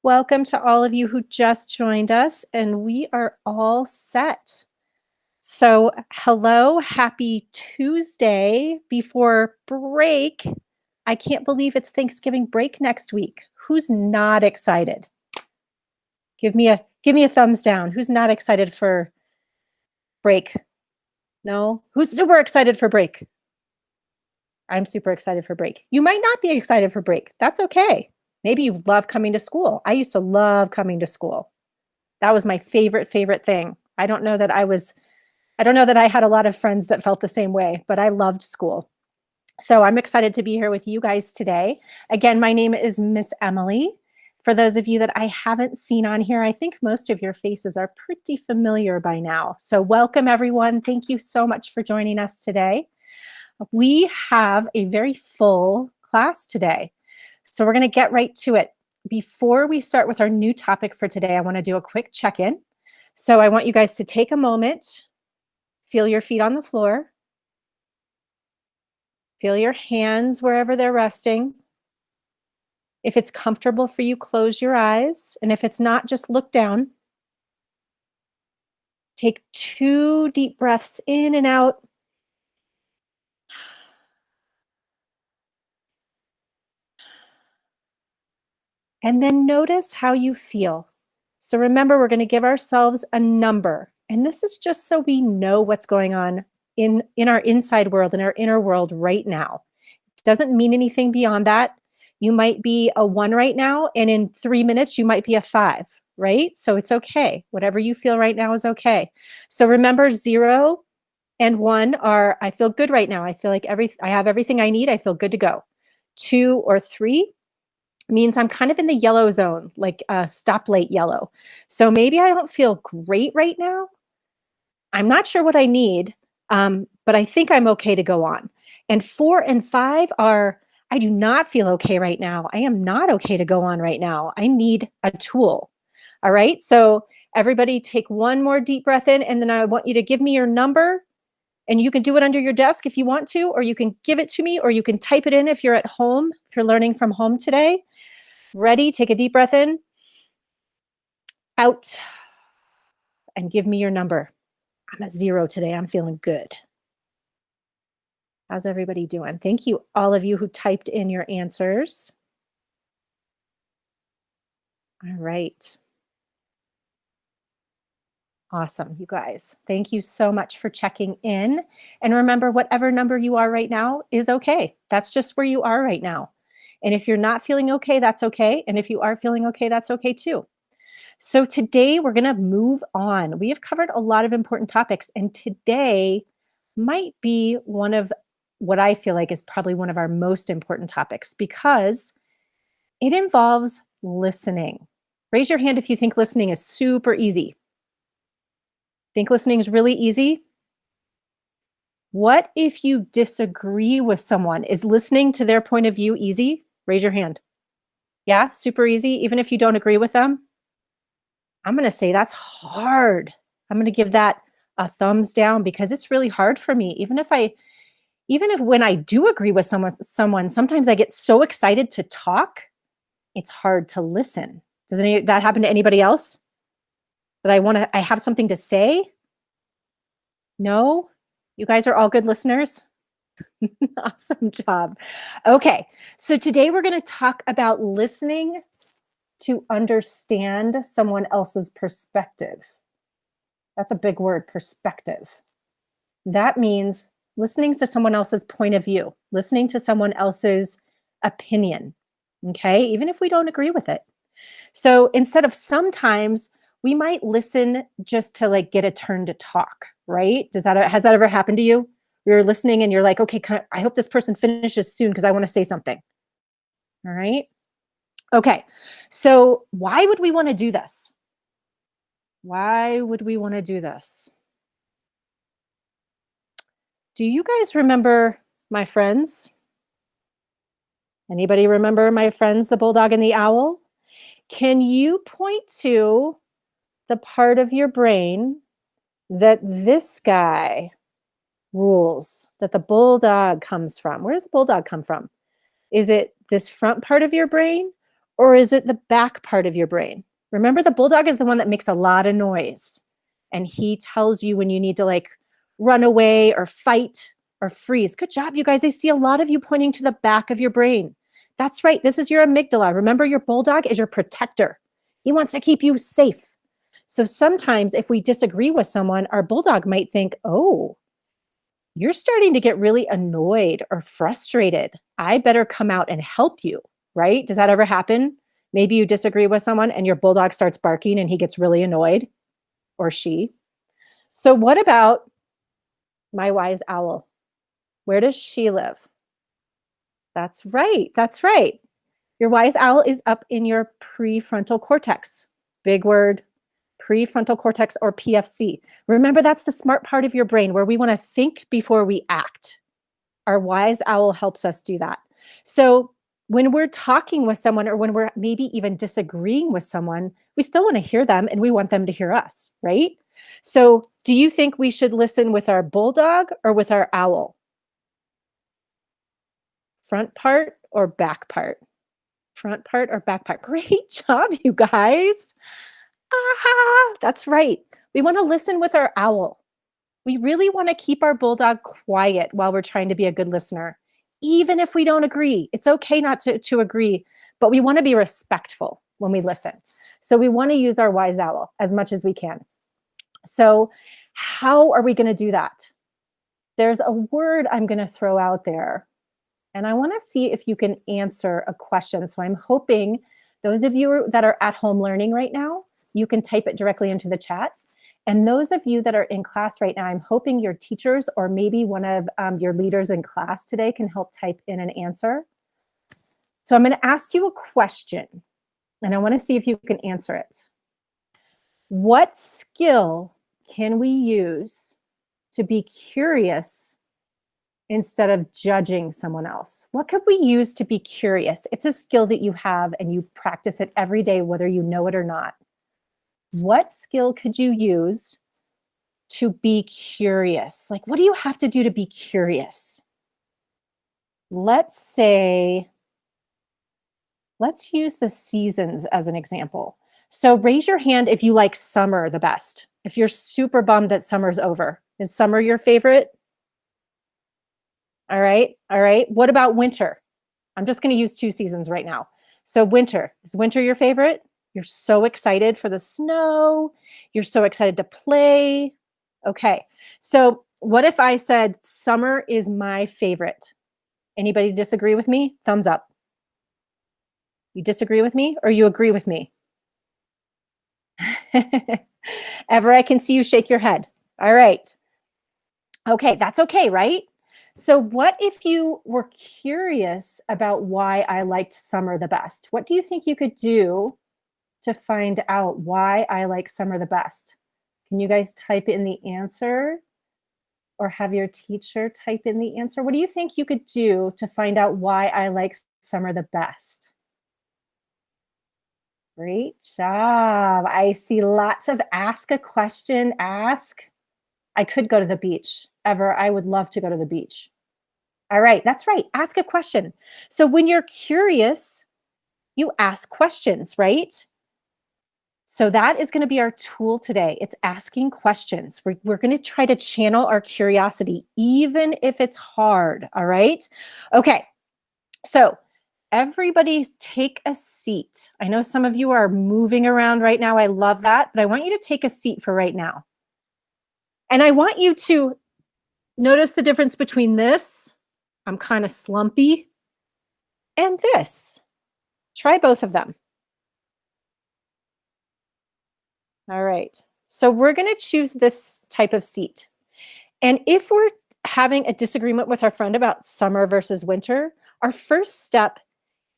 Welcome to all of you who just joined us, and we are all set. So, hello, happy Tuesday before break. I can't believe it's Thanksgiving break next week. Who's not excited? Give me a thumbs down. Who's not excited for break? No? Who's super excited for break? I'm super excited for break. You might not be excited for break. That's okay. Maybe you love coming to school. I used to love coming to school. That was my favorite thing. I don't know that I had a lot of friends that felt the same way, but I loved school. So I'm excited to be here with you guys today. Again, my name is Miss Emily. For those of you that I haven't seen on here, I think most of your faces are pretty familiar by now. So welcome everyone. Thank you so much for joining us today. We have a very full class today. So we're going to get right to it. Before we start with our new topic for today, I want to do a quick check-in. So I want you guys to take a moment, feel your feet on the floor, feel your hands wherever they're resting. If it's comfortable for you, close your eyes. And if it's not, just look down. Take 2 deep breaths in and out. And then notice how you feel. So remember, we're going to give ourselves a number. And this is just so we know what's going on in our inside world, in our inner world right now. It doesn't mean anything beyond that. You might be a 1 right now, and in 3 minutes, you might be a 5, right? So it's okay. Whatever you feel right now is okay. So remember, 0 and 1 are, I feel good right now. I feel like I have everything I need. I feel good to go. 2 or 3 means I'm kind of in the yellow zone, like a stoplight yellow. So maybe I don't feel great right now. I'm not sure what I need, but I think I'm okay to go on. And 4 and 5 are, I do not feel okay right now. I am not okay to go on right now. I need a tool. All right. So everybody take one more deep breath in, and then I want you to give me your number. And you can do it under your desk if you want to, or you can give it to me, or you can type it in if you're at home, if you're learning from home today. Ready? Take a deep breath in, out, and give me your number. I'm at 0 today. I'm feeling good. How's everybody doing? Thank you, all of you who typed in your answers. All right. Awesome, you guys. Thank you so much for checking in. And remember, whatever number you are right now is okay. That's just where you are right now. And if you're not feeling okay, that's okay. And if you are feeling okay, that's okay too. So today we're going to move on. We have covered a lot of important topics, and today might be one of what I feel like is probably one of our most important topics because it involves listening. Raise your hand if you think listening is super easy. Think listening is really easy? What if you disagree with someone? Is listening to their point of view easy? Raise your hand. Yeah, super easy, even if you don't agree with them? I'm going to say that's hard. I'm going to give that a thumbs down because it's really hard for me. Even if when I do agree with someone, sometimes I get so excited to talk, it's hard to listen. Does that happen to anybody else? That I have something to say? No? You guys are all good listeners? Awesome job. Okay, so today we're going to talk about listening to understand someone else's perspective. That's a big word, perspective. That means listening to someone else's point of view, listening to someone else's opinion, okay? Even if we don't agree with it. So instead of sometimes, we might listen just to like get a turn to talk, right? Has that ever happened to you? You're listening and you're like, okay, I hope this person finishes soon because I want to say something. All right. Okay. So why would we want to do this? Why would we want to do this? Do you guys remember my friends? Anybody remember my friends, the bulldog and the owl? Can you point to the part of your brain that this guy rules, that the bulldog comes from? Where does the bulldog come from? Is it this front part of your brain, Or is it the back part of your brain? Remember, the bulldog is the one that makes a lot of noise. And he tells you when you need to like run away or fight or freeze. Good job, you guys. I see a lot of you pointing to the back of your brain. That's right. This is your amygdala. Remember, your bulldog is your protector. He wants to keep you safe. So sometimes if we disagree with someone, our bulldog might think, oh, you're starting to get really annoyed or frustrated. I better come out and help you, right? Does that ever happen? Maybe you disagree with someone and your bulldog starts barking and he gets really annoyed, or she. So what about my wise owl? Where does she live? That's right. That's right. Your wise owl is up in your prefrontal cortex. Big word, prefrontal cortex, or PFC. Remember, that's the smart part of your brain where we want to think before we act. Our wise owl helps us do that. So when we're talking with someone, or when we're maybe even disagreeing with someone, we still want to hear them and we want them to hear us, right? So do you think we should listen with our bulldog or with our owl? Front part or back part? Front part or back part? Great job, you guys. Ah, that's right. We want to listen with our owl. We really want to keep our bulldog quiet while we're trying to be a good listener, even if we don't agree. It's okay not to agree, but we want to be respectful when we listen. So we want to use our wise owl as much as we can. So how are we going to do that? There's a word I'm going to throw out there, and I want to see if you can answer a question. So I'm hoping those of you that are at home learning right now, you can type it directly into the chat. And those of you that are in class right now, I'm hoping your teachers or maybe one of your leaders in class today can help type in an answer. So I'm going to ask you a question, and I want to see if you can answer it. What skill can we use to be curious instead of judging someone else? What could we use to be curious? It's a skill that you have and you practice it every day, whether you know it or not. What skill could you use to be curious? Like, what do you have to do to be curious? Let's say, let's use the seasons as an example. So raise your hand if you like summer the best. If you're super bummed that summer's over. Is summer your favorite? All right. All right. What about winter? I'm just going to use 2 seasons right now. So winter, is winter your favorite? You're so excited for the snow. You're so excited to play. Okay. So what if I said summer is my favorite? Anybody disagree with me? Thumbs up. You disagree with me or you agree with me? Ever, I can see you shake your head. All right. Okay, that's okay, right? So what if you were curious about why I liked summer the best? What do you think you could do to find out why I like summer the best? Can you guys type in the answer or have your teacher type in the answer? What do you think you could do to find out why I like summer the best? Great job. I see lots of ask a question, ask. I could go to the beach. Ever, I would love to go to the beach. All right, that's right. Ask a question. So when you're curious, you ask questions, right? So that is going to be our tool today. It's asking questions. We're going to try to channel our curiosity, even if it's hard. All right. Okay. So everybody take a seat. I know some of you are moving around right now. I love that, but I want you to take a seat for right now. And I want you to notice the difference between this, I'm kind of slumpy, and this. Try both of them. All right. So we're going to choose this type of seat. And if we're having a disagreement with our friend about summer versus winter, our first step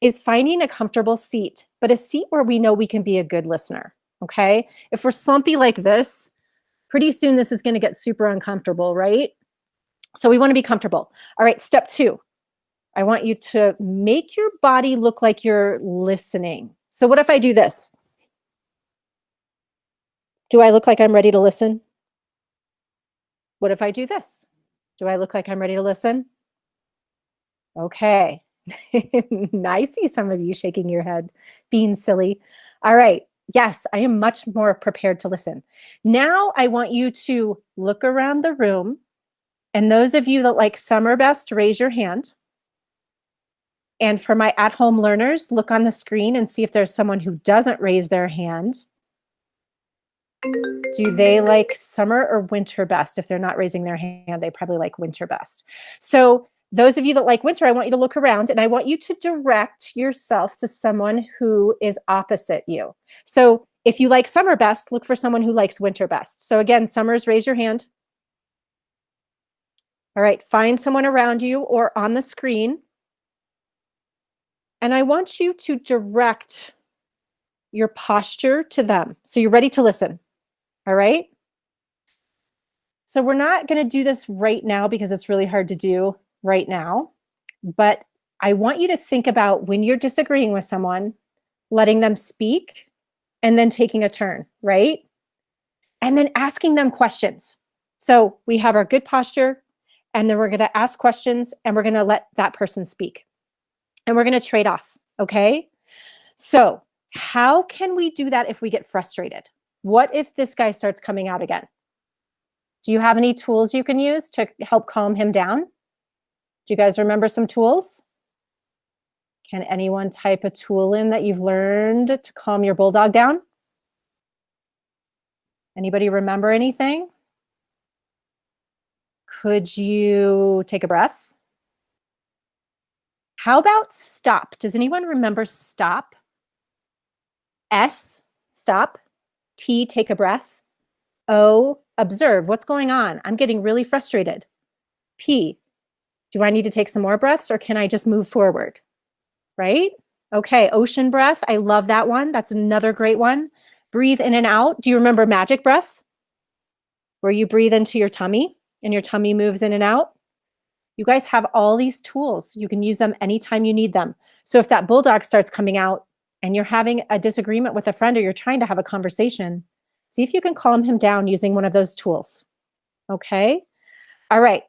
is finding a comfortable seat, but a seat where we know we can be a good listener. Okay. If we're slumpy like this, pretty soon this is going to get super uncomfortable, right? So we want to be comfortable. All right. Step 2. I want you to make your body look like you're listening. So what if I do this? Do I look like I'm ready to listen? What if I do this? Do I look like I'm ready to listen? Okay. I see some of you shaking your head, being silly. All right. Yes, I am much more prepared to listen. Now I want you to look around the room. And those of you that like summer best, raise your hand. And for my at-home learners, look on the screen and see if there's someone who doesn't raise their hand. Do they like summer or winter best? If they're not raising their hand, they probably like winter best. So those of you that like winter, I want you to look around and I want you to direct yourself to someone who is opposite you. So if you like summer best, look for someone who likes winter best. So again, summers, raise your hand. All right, find someone around you or on the screen. And I want you to direct your posture to them. So you're ready to listen. All right. So we're not going to do this right now because it's really hard to do right now. But I want you to think about when you're disagreeing with someone, letting them speak and then taking a turn, right? And then asking them questions. So we have our good posture and then we're going to ask questions and we're going to let that person speak. And we're going to trade off, okay? So how can we do that if we get frustrated? What if this guy starts coming out again? Do you have any tools you can use to help calm him down? Do you guys remember some tools? Can anyone type a tool in that you've learned to calm your bulldog down? Anybody remember anything? Could you take a breath? How about stop? Does anyone remember stop? S, stop. T, take a breath. O, observe. What's going on? I'm getting really frustrated. P, do I need to take some more breaths or can I just move forward? Right? Okay, ocean breath. I love that one. That's another great one. Breathe in and out. Do you remember magic breath? Where you breathe into your tummy and your tummy moves in and out? You guys have all these tools. You can use them anytime you need them. So if that bulldog starts coming out and you're having a disagreement with a friend or you're trying to have a conversation, see if you can calm him down using one of those tools. Okay? All right.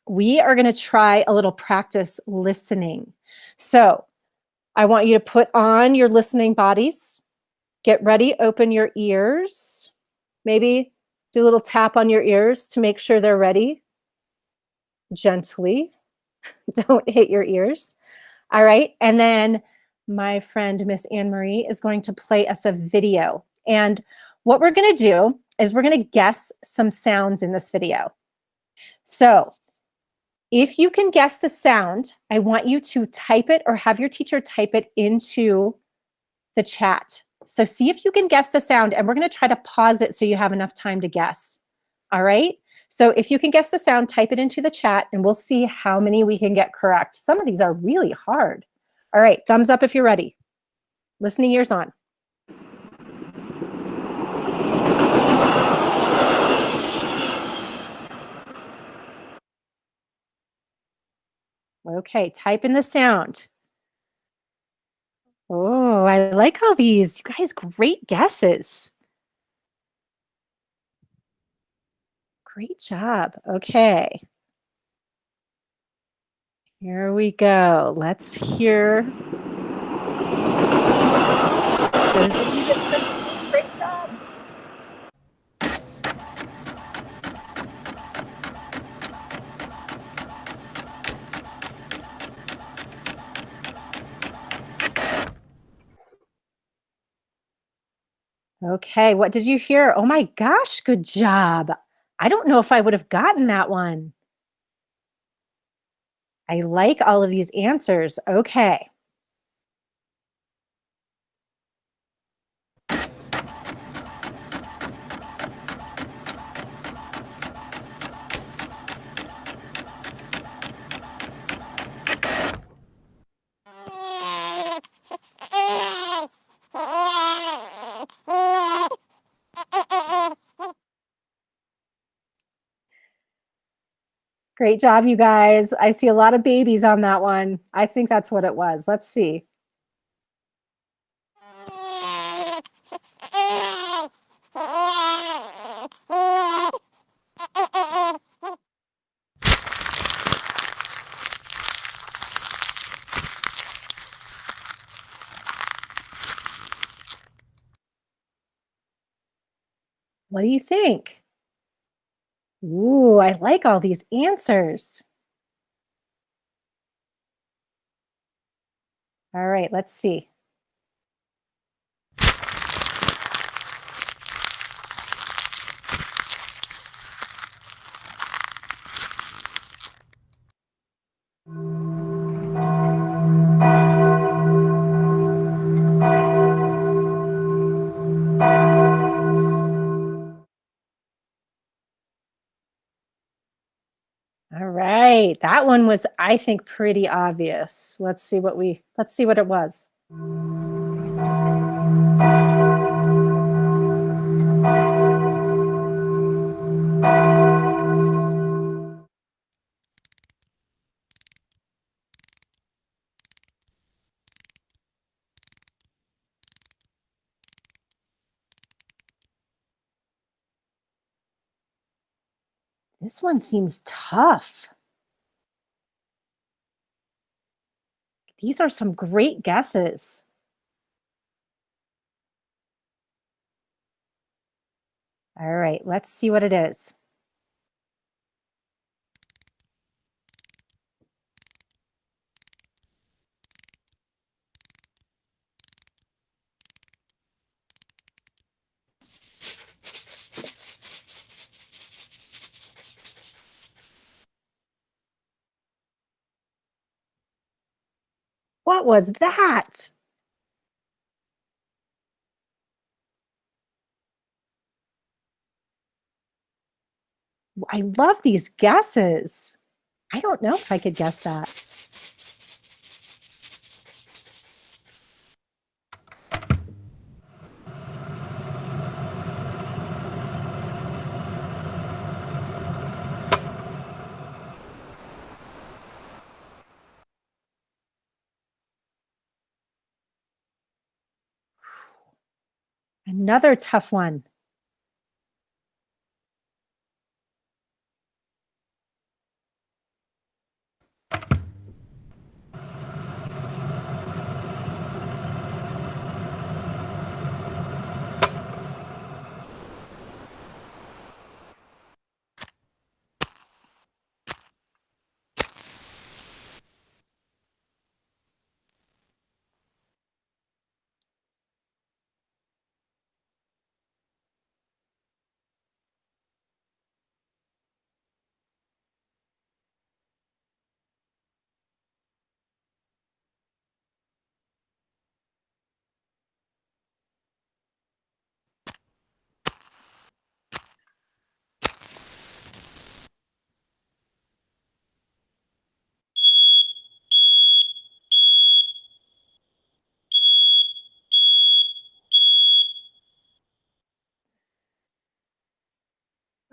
We are going to try a little practice listening. So I want you to put on your listening bodies. Get ready, open your ears. Maybe do a little tap on your ears to make sure they're ready. Gently. Don't hit your ears. All right. And then my friend, Miss Anne Marie, is going to play us a video. And what we're going to do is we're going to guess some sounds in this video. So if you can guess the sound, I want you to type it or have your teacher type it into the chat. So see if you can guess the sound, and we're going to try to pause it so you have enough time to guess. All right? So if you can guess the sound, type it into the chat, and we'll see how many we can get correct. Some of these are really hard. All right, thumbs up if you're ready. Listening ears on. Okay, type in the sound. Oh, I like all these. You guys, great guesses. Great job. Okay. Here we go. Let's hear. Those of you that said great job. Okay, what did you hear? Oh my gosh, good job. I don't know if I would have gotten that one. I like all of these answers. Okay. Great job, you guys. I see a lot of babies on that one. I think that's what it was. Let's see. What do you think? Ooh, I like all these answers. All right, let's see. All right, that one was, I think, pretty obvious. Let's see what it was. This one seems tough. These are some great guesses. All right, let's see what it is. What was that? I love these guesses. I don't know if I could guess that. Another tough one.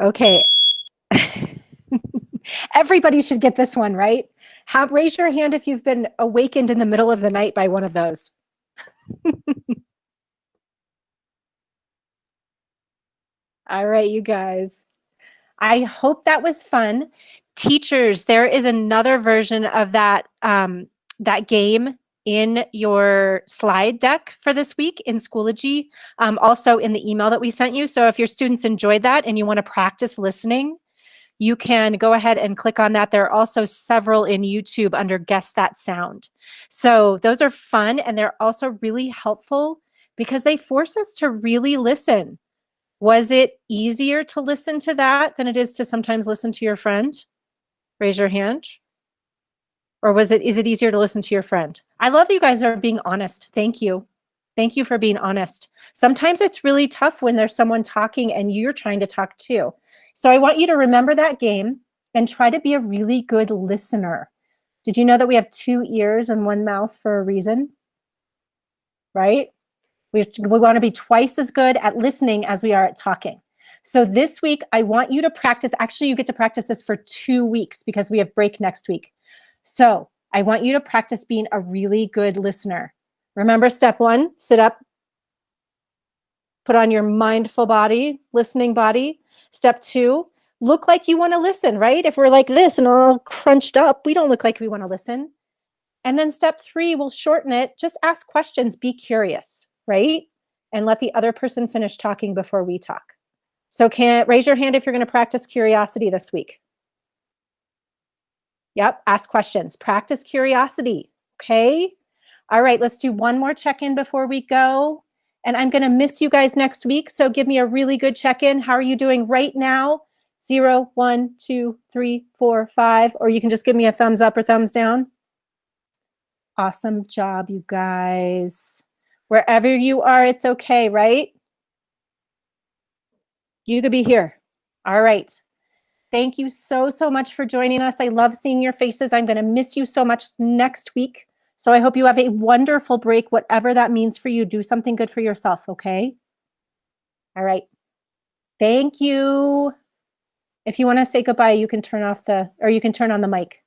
Okay. Everybody should get this one, right? Raise your hand if you've been awakened in the middle of the night by one of those. All right, you guys. I hope that was fun. Teachers, there is another version of that game in your slide deck for this week in Schoology, also in the email that we sent you. So if your students enjoyed that and you want to practice listening, you can go ahead and click on that. There are also several in YouTube under Guess That Sound. So those are fun, and they're also really helpful because they force us to really listen. Was it easier to listen to that than it is to sometimes listen to your friend? Raise your hand. Or is it easier to listen to your friend? I love that you guys are being honest. Thank you. Thank you for being honest. Sometimes it's really tough when there's someone talking and you're trying to talk too. So I want you to remember that game and try to be a really good listener. Did you know that we have 2 ears and 1 mouth for a reason? Right? We want to be twice as good at listening as we are at talking. So this week, I want you to practice. Actually, you get to practice this for 2 weeks because we have break next week. So I want you to practice being a really good listener. Remember step 1, sit up, put on your mindful body, listening body. Step 2, look like you want to listen, right? If we're like this and all crunched up, we don't look like we want to listen. And then step 3, we'll shorten it. Just ask questions, be curious, right? And let the other person finish talking before we talk. So raise your hand if you're going to practice curiosity this week. Yep, ask questions. Practice curiosity, okay? All right, let's do one more check-in before we go. And I'm going to miss you guys next week, so give me a really good check-in. How are you doing right now? 0, 1, 2, 3, 4, 5. Or you can just give me a thumbs up or thumbs down. Awesome job, you guys. Wherever you are, it's okay, right? You could be here. All right. Thank you so, so much for joining us. I love seeing your faces. I'm going to miss you so much next week. So I hope you have a wonderful break, whatever that means for you. Do something good for yourself, okay? All right. Thank you. If you want to say goodbye, you can turn off you can turn on the mic.